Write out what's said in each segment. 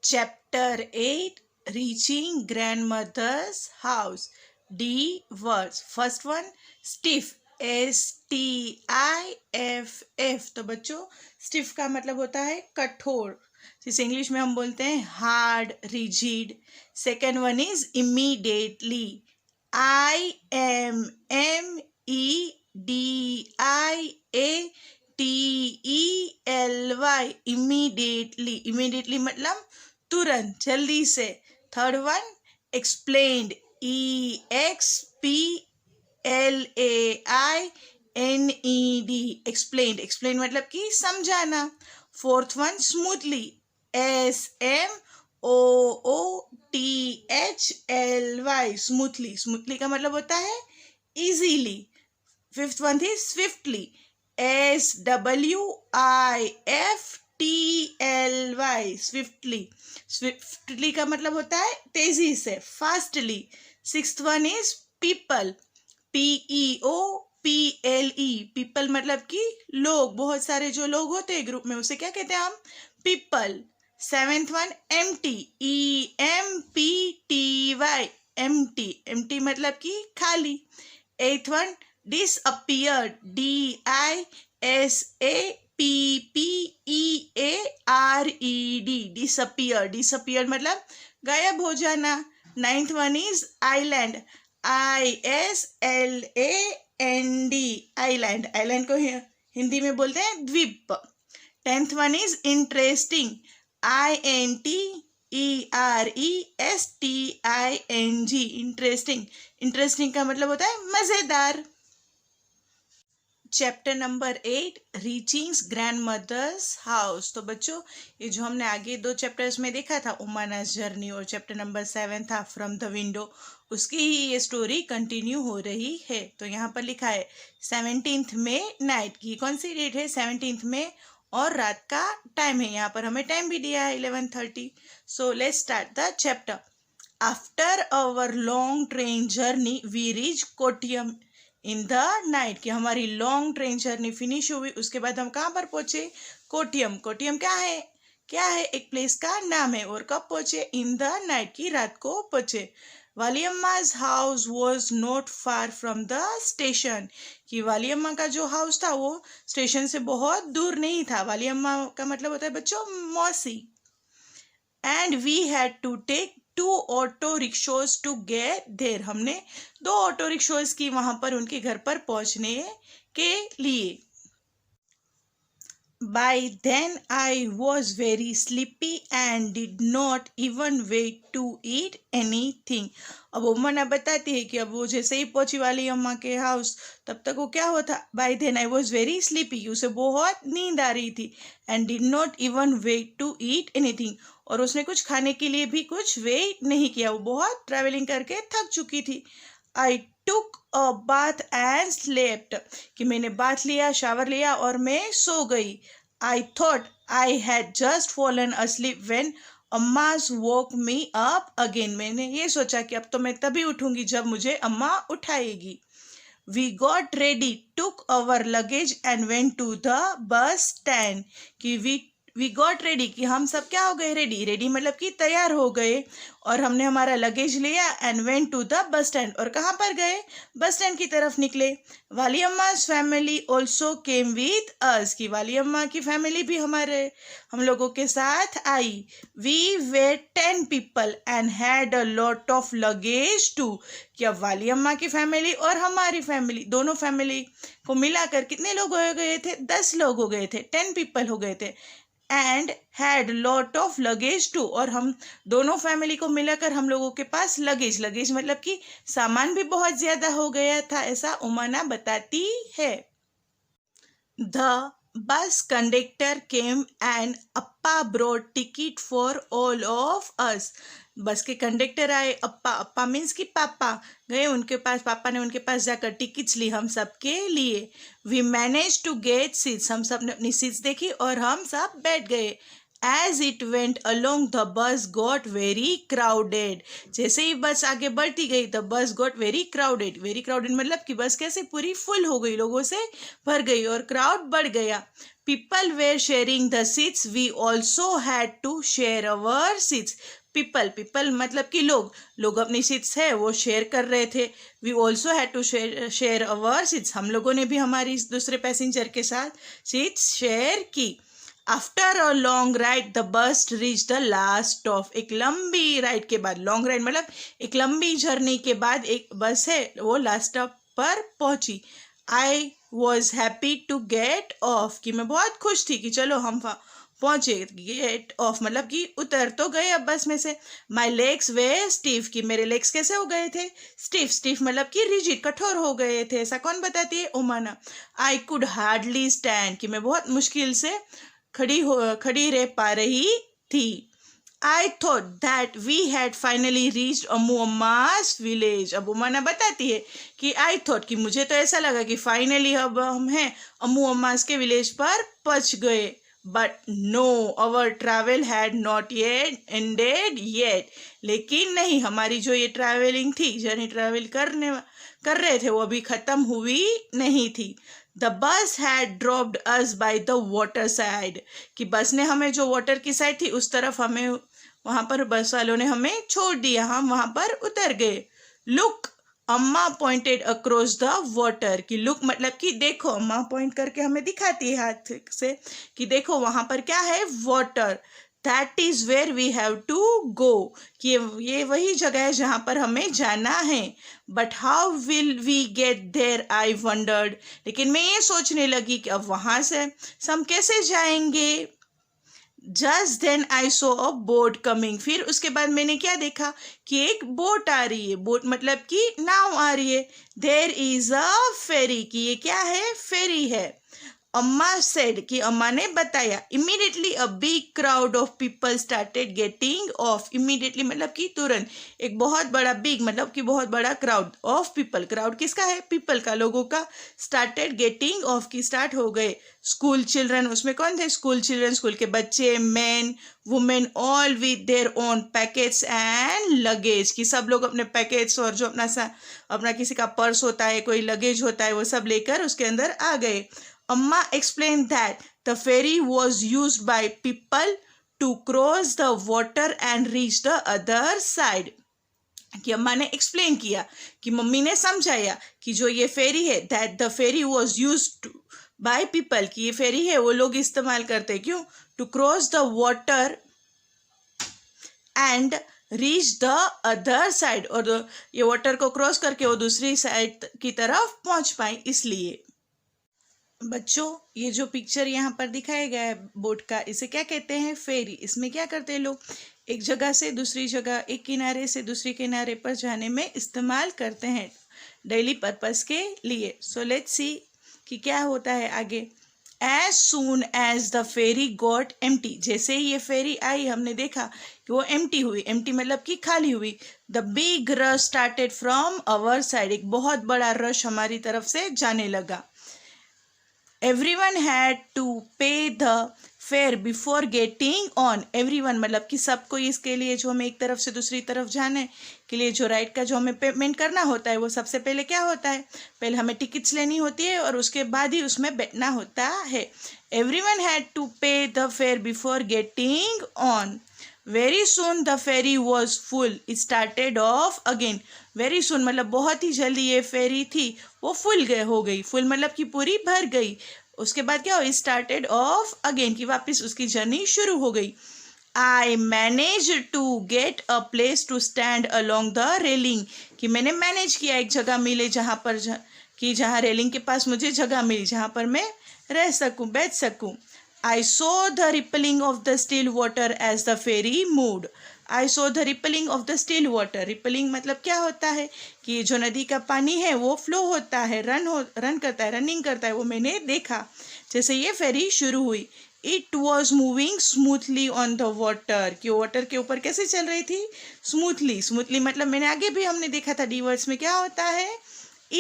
Chapter 8, Reaching Grandmother's House. D words. First one, stiff. STIFF. तो बच्चों stiff का मतलब होता है कठोर, जिसे इंग्लिश में हम बोलते हैं hard, rigid. Second one is immediately. IMEDIATELY. Immediately. Immediately मतलब तुरंत, जल्दी से. Third one explained. EXPLAINED. Explained. Explain मतलब कि समझाना. Fourth one smoothly. SMOOTHLY. Smoothly. Smoothly का मतलब होता है इजीली. फिफ्थ वन थी स्विफ्टली. SWIFTLY. स्विफ्टली. स्विफ्टली का मतलब होता है तेजी से, fastly. Sixth one is people. PEOPLE. People मतलब कि लोग, बहुत सारे जो लोग होते हैं ग्रुप में, उसे क्या कहते हैं हम? People. Seventh one empty. EMPTY. Empty. Empty मतलब कि खाली. Eighth one disappeared. DISAPPEARED. disappear. disappear मतलब गायब हो जाना. Ninth one is island. ISLAND. Island. Island को हिंदी में बोलते हैं द्वीप. Tenth one is interesting. INTERESTING. Interesting. Interesting का मतलब होता है मजेदार. Chapter number 8, reaching grandmother's house. तो बच्चों ये जो हमने आगे दो चैप्टर्स में देखा था, उमाना's जर्नी, और चैप्टर नंबर 7 था फ्रॉम द विंडो, उसकी ही ये स्टोरी कंटिन्यू हो रही है. तो यहाँ पर लिखा है 17 मई नाइट की. कौन सी डेट है? 17 मई, और रात का टाइम है. यहाँ पर हमें टाइम भी दिया है 11:30. So let's start the chapter. After our long train journey we reach Kottayam in the night. कि हमारी लॉन्ग ट्रेन जर्नी फिनिश हुई, उसके बाद हम कहाँ पर पहुंचे? कोट्टियम. कोट्टियम क्या है? क्या है? एक प्लेस का नाम है. और कब पहुंचे? इन द नाइट, की रात को पहुंचे. Valliamma's house was not far from the station. कि वालियम्मा का जो हाउस था वो स्टेशन से बहुत दूर नहीं था. वालियम्मा का मतलब होता है बच्चों मौसी. And we had to take 2 auto rickshaws to get there. हमने 2 ऑटो रिक्शोज की वहां पर उनके घर पर पहुंचने के लिए. By then I was very sleepy and did not even wait to eat anything. अब उम्मा बताती है कि अब वो जैसे ही पहुंची वाली अम्मा के हाउस, तब तक वो क्या होता? By then I was very sleepy. उसे बहुत नींद आ रही थी. And did not even wait to eat anything. और उसने कुछ खाने के लिए भी कुछ वेट नहीं किया. वो बहुत ट्रैवलिंग करके थक चुकी थी. I took a bath and slept. कि मैंने बाथ लिया, शावर लिया और मैं सो गई. I thought I had just fallen asleep when अम्मा's woke me up again. मैंने ये सोचा कि अब तो मैं तभी उठूंगी जब मुझे अम्मा उठाएगी. We got ready, took our luggage and went to the bus stand. कि we got ready कि हम सब क्या हो गए? रेडी. रेडी मतलब कि तैयार हो गए, और हमने हमारा लगेज लिया. And went to the bus stand. और कहाँ पर गए? बस स्टैंड की तरफ निकले. Valliamma's family also came with us. की वालियम्मा की फैमिली भी हम लोगों के साथ आई. We were 10 people and had a lot of luggage too. कि अब वालियम्मा की फैमिली और हमारी फैमिली, दोनों फैमिली को मिलाकर कितने लोग हो गए थे? 10 लोग हो गए थे. 10 पीपल हो गए थे. And had lot of luggage too. और हम दोनों फैमिली को मिलाकर हम लोगों के पास लगेज. लगेज मतलब कि सामान भी बहुत ज्यादा हो गया था, ऐसा उमाना बताती है. The bus conductor came and Appa brought ticket for all of us. बस के कंडक्टर आए. अप्पा. अप्पा मीन्स कि पापा गए उनके पास. पापा ने उनके पास जाकर टिकट्स ली हम सब के लिए. We manage to get seats. हम सब ने अपनी सीट्स देखी और हम सब बैठ गए. As it went along, the bus got very crowded. जैसे ही बस आगे बढ़ती गई, the bus got very crowded. Very crowded मतलब कि बस कैसे पूरी फुल हो गई, लोगों से भर गई और क्राउड बढ़ गया. People were sharing the seats. We also had to share our seats. people मतलब कि लोग अपनी सीट्स है वो शेयर कर रहे थे. We also had to share our seats. हम लोगों ने भी हमारी दूसरे पैसेंजर के साथ सीट्स शेयर की. After a long ride the bus reach the last stop. एक लंबी राइड के बाद, लॉन्ग राइड मतलब एक लंबी जर्नी के बाद एक बस है वो लास्ट स्टॉप पर पहुंची. I was happy to get off. कि मैं बहुत खुश थी कि चलो हम पहुंचे. गेट ऑफ मतलब कि उतर तो गए अब बस में से. माई लेग्स वे स्टीफ. कि मेरे लेग्स कैसे हो गए थे? स्टीफ मतलब कि रिजिड, कठोर हो गए थे. ऐसा कौन बताती है? Omana. I could hardly stand. कि मैं बहुत मुश्किल से खड़ी रह पा रही थी. I thought that we had finally reached Ammu अम्मा's village. अब उमाना बताती है कि I thought कि मुझे तो ऐसा लगा कि फाइनली अब हम हैं अम्मू अम्मास के विलेज पर पहुंच गए. But no, our travel had not yet ended yet. लेकिन नहीं, हमारी जो ये ट्रैवलिंग थी, जर्नी ट्रैवल कर रहे थे, वो अभी ख़त्म हुई नहीं थी. The bus had dropped us by the water side. कि बस ने हमें जो वाटर की साइड थी उस तरफ हमें, वहाँ पर बस वालों ने हमें छोड़ दिया, हम वहाँ पर उतर गए. लुक, अम्मा पॉइंटेड अक्रॉस द वाटर. कि लुक मतलब कि देखो, अम्मा पॉइंट करके हमें दिखाती है हाथ से कि देखो वहाँ पर क्या है? Water. That is where we have to go. कि ये वही जगह है जहाँ पर हमें जाना है. But how will we get there I wondered. लेकिन मैं ये सोचने लगी कि अब वहाँ से हम कैसे जाएंगे. Just then I saw a boat coming. फिर उसके बाद मैंने क्या देखा कि एक बोट आ रही है. बोट मतलब कि नाव आ रही है. देयर इज अ फेरी. कि ये क्या है? फेरी है. अम्मा सेड. कि अम्मा ने बताया. Immediately a big crowd of people started getting off. Immediately मतलब कि तुरंत. एक बहुत बड़ा, बिग मतलब कि बहुत बड़ा, क्राउड ऑफ पीपल. क्राउड किसका है? पीपल का, लोगों का. स्टार्टेड गेटिंग ऑफ की स्टार्ट हो गए. स्कूल चिल्ड्रन, उसमें कौन थे? स्कूल चिल्ड्रन, स्कूल के बच्चे, man women, all with their own packets and luggage. कि सब लोग अपने पैकेट्स और जो अपना किसी का पर्स होता है, कोई लगेज होता है, वो सब लेकर उसके अंदर आ गए. Amma explained that the ferry was used by people to cross the water and reach the other side. कि अम्मा ने एक्सप्लेन किया, कि मम्मी ने समझाया कि जो ये फेरी है, that the ferry was used by people. कि ये फेरी है वो लोग इस्तेमाल करते. क्यों? To cross the water and reach the other side. और ये वाटर को क्रॉस करके वो दूसरी साइड की तरफ पहुंच पाए, इसलिए. बच्चों, ये जो पिक्चर यहाँ पर दिखाया गया है बोट का, इसे क्या कहते हैं? फेरी. इसमें क्या करते हैं लोग? एक जगह से दूसरी जगह, एक किनारे से दूसरे किनारे पर जाने में इस्तेमाल करते हैं डेली पर्पस के लिए. सो लेट्स सी कि क्या होता है आगे. As soon as the ferry got empty. जैसे ही ये फेरी आई, हमने देखा कि वो एम्प्टी हुई. एम्प्टी मतलब कि खाली हुई. The big rush started from our side. एक बहुत बड़ा रश हमारी तरफ से जाने लगा. Everyone had to pay the fare before getting on. Everyone मतलब कि सबको इसके लिए, जो हमें एक तरफ से दूसरी तरफ जाने के लिए जो राइड का जो हमें पेमेंट करना होता है, वो सबसे पहले क्या होता है? पहले हमें टिकट्स लेनी होती है और उसके बाद ही उसमें बैठना होता है. Everyone had to pay the fare before getting on. Very soon the ferry was full. It started off again. Very soon मतलब बहुत ही जल्दी ये फेरी थी वो फुल हो गई. फुल मतलब कि पूरी भर गई. उसके बाद क्या हो? It started off again. कि वापस उसकी जर्नी शुरू हो गई. I managed to get a place to stand along the railing. कि मैंने मैनेज किया, एक जगह मिले जहाँ पर कि जहाँ रेलिंग के पास मुझे जगह मिली, जहाँ पर मैं रह सकूँ, बैठ सकूँ. I saw the rippling of the still water as the ferry moved. I saw the rippling of the still water. Rippling मतलब क्या होता है? कि जो नदी का पानी है वो फ्लो होता है, रन करता है, रनिंग करता है, वो मैंने देखा जैसे ये फेरी शुरू हुई. It was moving smoothly on the water. कि वाटर के ऊपर कैसे चल रही थी? स्मूथली. स्मूथली मतलब मैंने आगे भी हमने देखा था डी वर्ड्स में क्या होता है?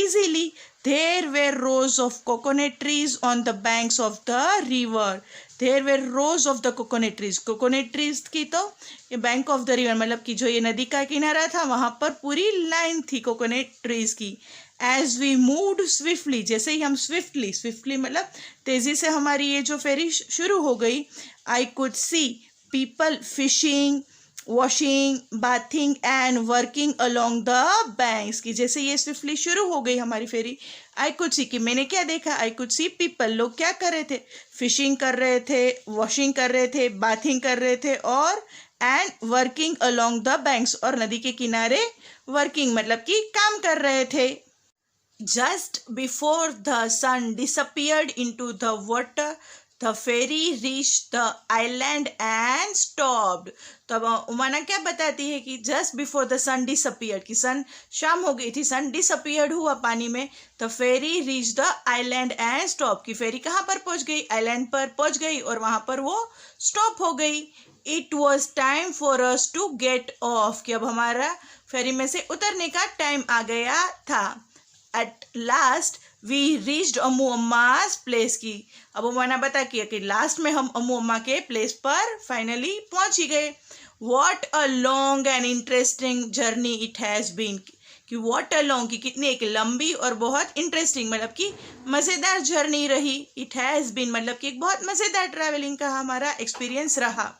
easily. There were rows of coconut trees on the banks of the river. There were rows of the coconut trees. coconut trees की तो ये बैंक ऑफ द रिवर मतलब कि जो ये नदी का किनारा था वहाँ पर पूरी लाइन थी कोकोनट ट्रीज की. As we moved swiftly, जैसे ही हम swiftly मतलब तेजी से हमारी ये जो फेरी शुरू हो गई, I could see people fishing, washing, bathing and working along the banks. कि जैसे ये स्विफ्टली शुरू हो गई हमारी फेरी, I could see कि मैंने क्या देखा, I could see people, लोग क्या कर रहे थे, फिशिंग कर रहे थे, वॉशिंग कर रहे थे, बाथिंग कर रहे थे और and working along the banks और नदी के किनारे वर्किंग मतलब कि काम कर रहे थे. Just before the sun disappeared into the water, the ferry reached the island and stopped. तो अब उमाना क्या बताती है कि just before the sun disappeared, कि सन शाम हो गई थी, सन disappeared हुआ पानी में, the ferry reached the island and stopped, कि फेरी कहाँ पर पहुँच गई, आइलैंड पर पहुँच गई और वहाँ पर वो स्टॉप हो गई. It was time for us to get off, कि अब हमारा फेरी में से उतरने का टाइम आ गया था. At last we reached Ammu अम्मा's place, की अब उमाना बता किया कि लास्ट में हम अम्मू अम्मा के प्लेस पर फाइनली पहुंच ही गए. What a long and interesting journey it has been, कि what a long, कि कितनी एक लंबी और बहुत इंटरेस्टिंग मतलब कि मज़ेदार जर्नी रही. It has been मतलब कि एक बहुत मज़ेदार ट्रैवलिंग का हमारा एक्सपीरियंस रहा.